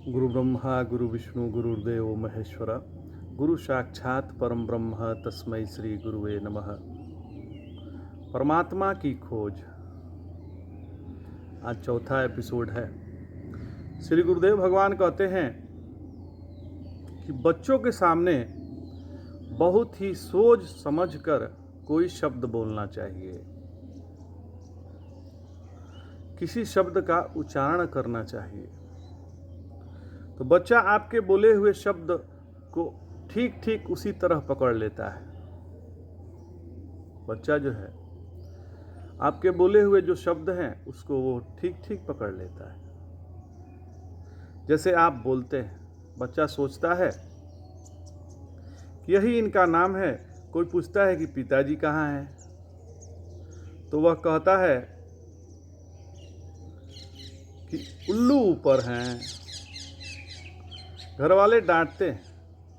गुरु ब्रह्मा गुरु विष्णु गुरुर्देव महेश्वर गुरु साक्षात परम ब्रह्म तस्मै श्री गुरुवे नमः। परमात्मा की खोज आज चौथा एपिसोड है। श्री गुरुदेव भगवान कहते हैं कि बच्चों के सामने बहुत ही सोच समझकर कोई शब्द बोलना चाहिए, किसी शब्द का उच्चारण करना चाहिए। तो बच्चा आपके बोले हुए शब्द को ठीक ठीक उसी तरह पकड़ लेता है। बच्चा जो है आपके बोले हुए जो शब्द हैं उसको वो ठीक ठीक पकड़ लेता है। जैसे आप बोलते हैं, बच्चा सोचता है कि यही इनका नाम है। कोई पूछता है कि पिताजी कहाँ हैं, तो वह कहता है कि उल्लू ऊपर हैं। घर वाले डांटते हैं,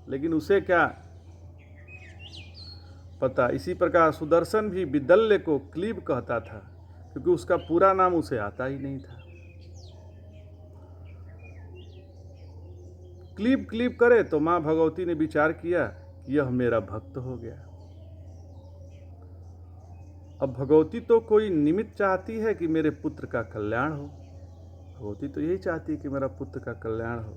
लेकिन उसे क्या पता। इसी प्रकार सुदर्शन भी विदल्य को क्लीब कहता था, क्योंकि उसका पूरा नाम उसे आता ही नहीं था। क्लीब क्लीब करे तो मां भगवती ने विचार किया कि यह मेरा भक्त हो गया। अब भगवती तो कोई निमित्त चाहती है कि मेरे पुत्र का कल्याण हो। भगवती तो यही चाहती है कि मेरा पुत्र का कल्याण हो।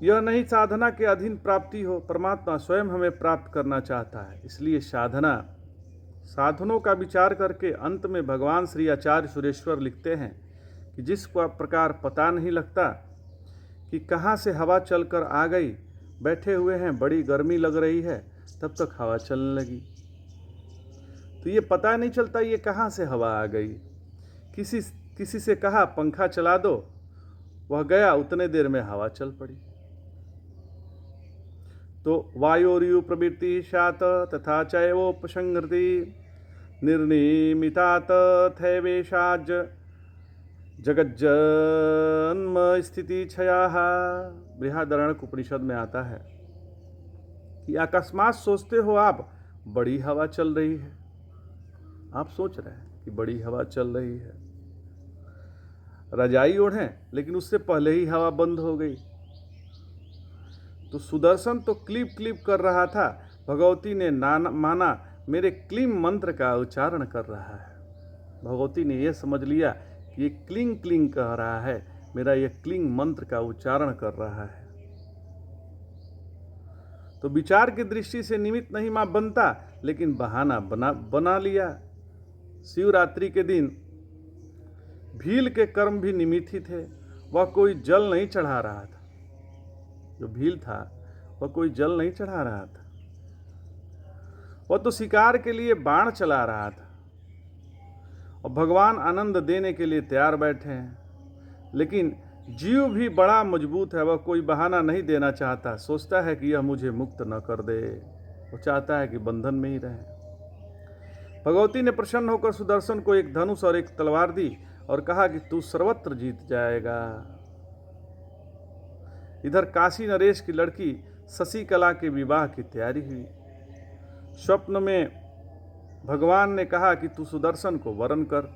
यह नहीं साधना के अधीन प्राप्ति हो, परमात्मा स्वयं हमें प्राप्त करना चाहता है। इसलिए साधनों का विचार करके अंत में भगवान श्री आचार्य सुरेश्वर लिखते हैं कि जिस प्रकार पता नहीं लगता कि कहाँ से हवा चलकर आ गई, बैठे हुए हैं, बड़ी गर्मी लग रही है, तब तक हवा चलने लगी। तो ये पता नहीं चलता ये कहाँ से हवा आ गई। किसी से कहा पंखा चला दो, वह गया, उतने देर में हवा चल पड़ी। तो वायोरियु प्रवृत्ति शात तथा चैवोपसंहृति निर्निमितात थैवेशाज जगज्जन्म स्थिति क्षयाः। बृहदारण्यक उपनिषद में आता है कि अकस्मात सोचते हो आप बड़ी हवा चल रही है। आप सोच रहे हैं कि बड़ी हवा चल रही है, रजाई ओढ़ें, लेकिन उससे पहले ही हवा बंद हो गई। तो सुदर्शन तो क्लीब क्लीब कर रहा था, भगवती ने माना मेरे क्लीम मंत्र का उच्चारण कर रहा है। भगवती ने यह समझ लिया कि ये क्लिंग क्लिंग कह रहा है, मेरा ये क्लिंग मंत्र का उच्चारण कर रहा है। तो विचार की दृष्टि से निमित्त नहीं मां बनता, लेकिन बहाना बना लिया। शिवरात्रि के दिन भील के कर्म भी निमित्त ही थे। वह कोई जल नहीं चढ़ा रहा था। जो भील था वह कोई जल नहीं चढ़ा रहा था, वह तो शिकार के लिए बाण चला रहा था। और भगवान आनंद देने के लिए तैयार बैठे हैं। लेकिन जीव भी बड़ा मजबूत है, वह कोई बहाना नहीं देना चाहता। सोचता है कि यह मुझे मुक्त न कर दे, वो चाहता है कि बंधन में ही रहे। भगवती ने प्रसन्न होकर सुदर्शन को एक धनुष और एक तलवार दी और कहा कि तू सर्वत्र जीत जाएगा। इधर काशी नरेश की लड़की शशिकला के विवाह की तैयारी हुई। स्वप्न में भगवान ने कहा कि तू सुदर्शन को वरण कर।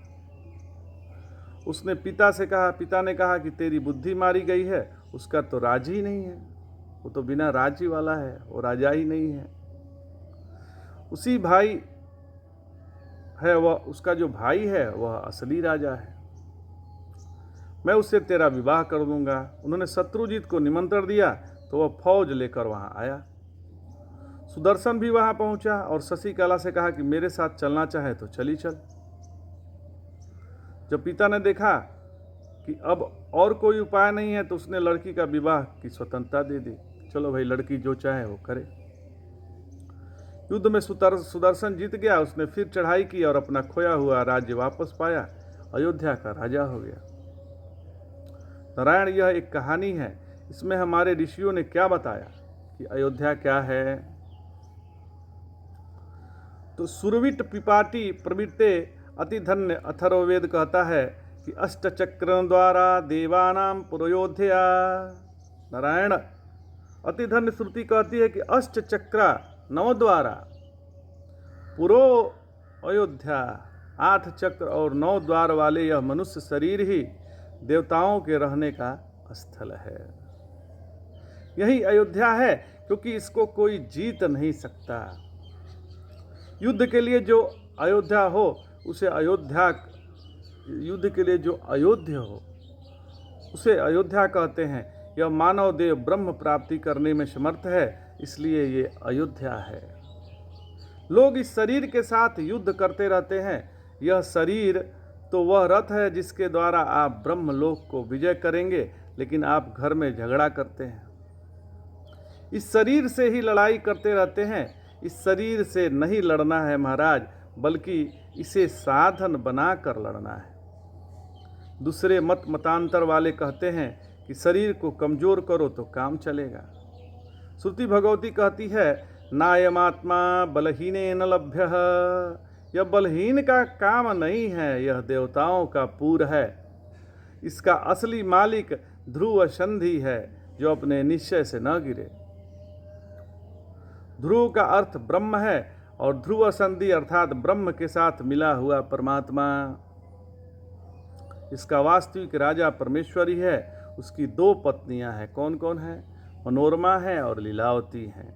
उसने पिता ने कहा कि तेरी बुद्धि मारी गई है, उसका तो राज्य ही नहीं है, वो तो बिना राज्य वाला है, वो राजा ही नहीं है। उसी भाई है वह, उसका जो भाई है वह असली राजा है, मैं उससे तेरा विवाह कर दूंगा। उन्होंने शत्रुजीत को निमंत्रण दिया तो वह फौज लेकर वहां आया। सुदर्शन भी वहां पहुंचा और शशिकला से कहा कि मेरे साथ चलना चाहे तो चली चल। जब पिता ने देखा कि अब और कोई उपाय नहीं है, तो उसने लड़की का विवाह की स्वतंत्रता दे दी। चलो भाई, लड़की जो चाहे वो करे। युद्ध में सुदर्शन जीत गया। उसने फिर चढ़ाई की और अपना खोया हुआ राज्य वापस पाया, अयोध्या का राजा हो गया। नारायण, यह एक कहानी है। इसमें हमारे ऋषियों ने क्या बताया कि अयोध्या क्या है। तो सुरविट पिपाटी प्रवृत्ते अतिधन्य अथर्ववेद कहता है कि अष्टचक्र द्वारा देवानाम पुरोयोध्या। नारायण, अतिधन्य श्रुति कहती है कि अष्टचक्र 9 द्वारा पुरो अयोध्या, 8 चक्र और 9 द्वार वाले यह मनुष्य शरीर ही देवताओं के रहने का स्थल है। यही अयोध्या है, क्योंकि इसको कोई जीत नहीं सकता। युद्ध के लिए जो अयोध्या हो उसे अयोध्या, युद्ध के लिए जो अयोध्य हो उसे अयोध्या कहते हैं। यह मानव देव ब्रह्म प्राप्ति करने में समर्थ है, इसलिए ये अयोध्या है। लोग इस शरीर के साथ युद्ध करते रहते हैं। यह शरीर तो वह रथ है जिसके द्वारा आप ब्रह्मलोक को विजय करेंगे, लेकिन आप घर में झगड़ा करते हैं। इस शरीर से ही लड़ाई करते रहते हैं। इस शरीर से नहीं लड़ना है महाराज, बल्कि इसे साधन बनाकर लड़ना है। दूसरे मतांतर वाले कहते हैं कि शरीर को कमजोर करो तो काम चलेगा। श्रुति भगवती कहती है, नायमात्मा बलहीने न लभ्य। यह बलहीन का काम नहीं है, यह देवताओं का पूर है। इसका असली मालिक ध्रुव संधि है, जो अपने निश्चय से न गिरे। ध्रुव का अर्थ ब्रह्म है और ध्रुव संधि अर्थात ब्रह्म के साथ मिला हुआ परमात्मा। इसका वास्तविक राजा परमेश्वर ही है। उसकी 2 पत्नियां हैं। कौन कौन है? मनोरमा है और लीलावती है।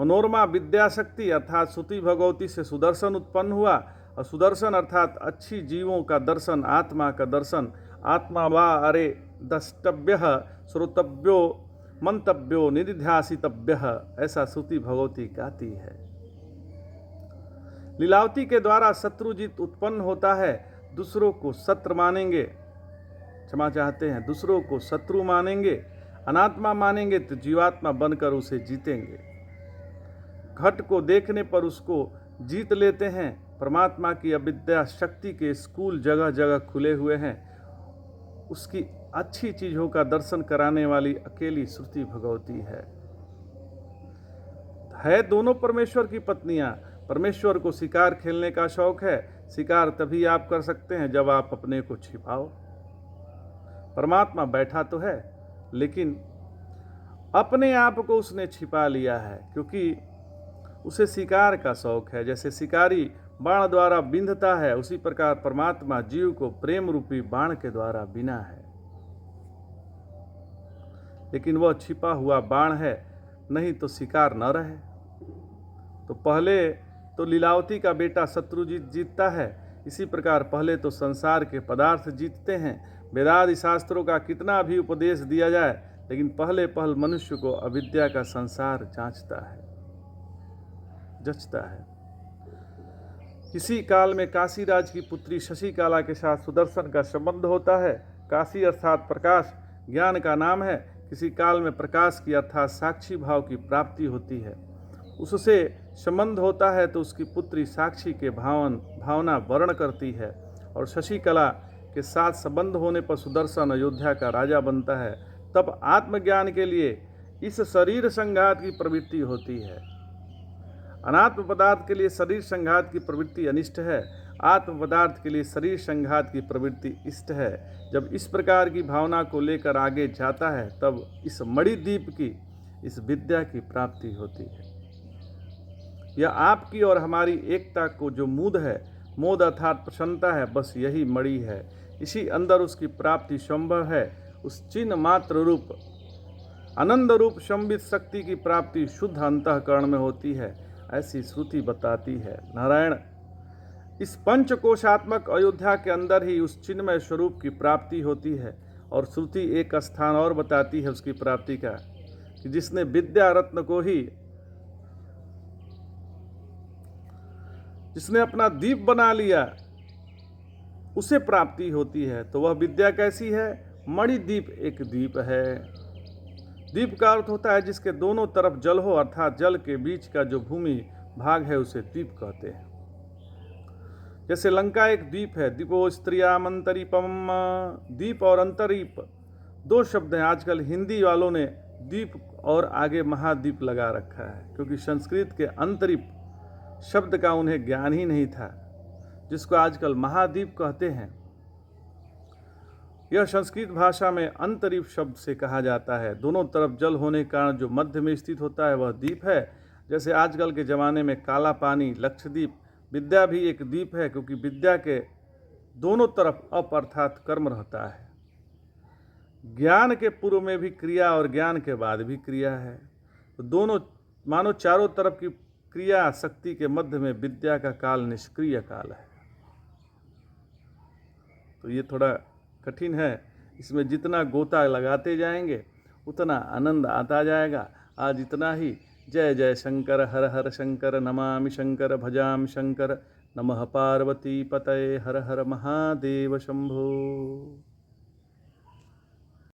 मनोरमा विद्या शक्ति अर्थात श्रुति भगवती से सुदर्शन उत्पन्न हुआ, और सुदर्शन अर्थात अच्छी जीवों का दर्शन, आत्मा का दर्शन। आत्मा वा अरे द्रष्टव्य श्रोतव्यो मंतव्यो निधिध्यासितव्य, ऐसा श्रुति भगवती गाती है। लीलावती के द्वारा शत्रुजीत उत्पन्न होता है। दूसरों को शत्रु मानेंगे, क्षमा चाहते हैं, दूसरों को शत्रु मानेंगे, अनात्मा मानेंगे तो जीवात्मा बनकर उसे जीतेंगे। घट को देखने पर उसको जीत लेते हैं। परमात्मा की अविद्या शक्ति के स्कूल जगह जगह खुले हुए हैं। उसकी अच्छी चीजों का दर्शन कराने वाली अकेली श्रुति भगवती है दोनों परमेश्वर की पत्नियां। परमेश्वर को शिकार खेलने का शौक है। शिकार तभी आप कर सकते हैं जब आप अपने को छिपाओ। परमात्मा बैठा तो है, लेकिन अपने आप को उसने छिपा लिया है, क्योंकि उसे शिकार का शौक है। जैसे शिकारी बाण द्वारा बिंधता है, उसी प्रकार परमात्मा जीव को प्रेम रूपी बाण के द्वारा बिना है। लेकिन वह छिपा हुआ बाण है, नहीं तो शिकार न रहे। तो पहले तो लीलावती का बेटा शत्रुजीत जीतता है। इसी प्रकार पहले तो संसार के पदार्थ जीतते हैं। वेदादि शास्त्रों का कितना भी उपदेश दिया जाए, लेकिन पहले मनुष्य को अविद्या का संसार जचता है। इसी काल में काशीराज की पुत्री शशिकला के साथ सुदर्शन का संबंध होता है। काशी अर्थात प्रकाश ज्ञान का नाम है। किसी काल में प्रकाश की अर्थात साक्षी भाव की प्राप्ति होती है, उससे संबंध होता है तो उसकी पुत्री साक्षी के भावना वर्ण करती है। और शशिकला के साथ संबंध होने पर सुदर्शन अयोध्या का राजा बनता है। तब आत्मज्ञान के लिए इस शरीर संघात की प्रवृत्ति होती है। अनात्म पदार्थ के लिए शरीर संघात की प्रवृत्ति अनिष्ट है, आत्म पदार्थ के लिए शरीर संघात की प्रवृत्ति इष्ट है। जब इस प्रकार की भावना को लेकर आगे जाता है, तब इस मणिद्वीप की, इस विद्या की प्राप्ति होती है। यह आपकी और हमारी एकता को जो मूद है, मोद अर्थात प्रसन्नता है, बस यही मणि है। इसी अंदर उसकी प्राप्ति संभव है। उस चिन्ह मात्र रूप आनंद रूप संबित शक्ति की प्राप्ति शुद्ध अंतःकरण में होती है, ऐसी श्रुति बताती है। नारायण, इस पंचकोशात्मक अयोध्या के अंदर ही उस चिन्मय स्वरूप की प्राप्ति होती है। और श्रुति एक स्थान और बताती है उसकी प्राप्ति का, कि जिसने विद्या रत्न को ही, जिसने अपना दीप बना लिया, उसे प्राप्ति होती है। तो वह विद्या कैसी है? मणिद्वीप एक द्वीप है। द्वीप का अर्थ होता है जिसके दोनों तरफ जल हो, अर्थात जल के बीच का जो भूमि भाग है उसे द्वीप कहते हैं। जैसे लंका एक द्वीप है। द्वीपो स्त्रियामंतरीपम। द्वीप और अंतरीप 2 शब्द हैं। आजकल हिंदी वालों ने द्वीप और आगे महाद्वीप लगा रखा है, क्योंकि संस्कृत के अंतरीप शब्द का उन्हें ज्ञान ही नहीं था, जिसको आजकल महाद्वीप कहते हैं। यह संस्कृत भाषा में अंतरीप शब्द से कहा जाता है। दोनों तरफ जल होने के कारण जो मध्य में स्थित होता है वह द्वीप है। जैसे आजकल के ज़माने में काला पानी, लक्षद्वीप, विद्या भी एक द्वीप है, क्योंकि विद्या के दोनों तरफ अप अर्थात कर्म रहता है। ज्ञान के पूर्व में भी क्रिया और ज्ञान के बाद भी क्रिया है। तो दोनों मानो चारों तरफ की क्रिया शक्ति के मध्य में विद्या का काल निष्क्रिय काल है। तो ये थोड़ा कठिन है, इसमें जितना गोता लगाते जाएंगे उतना आनंद आता जाएगा। आज इतना ही। जय जय शंकर, हर हर शंकर, नमामि शंकर, भजामि शंकर। नमः पार्वती पतये, हर हर महादेव शंभो।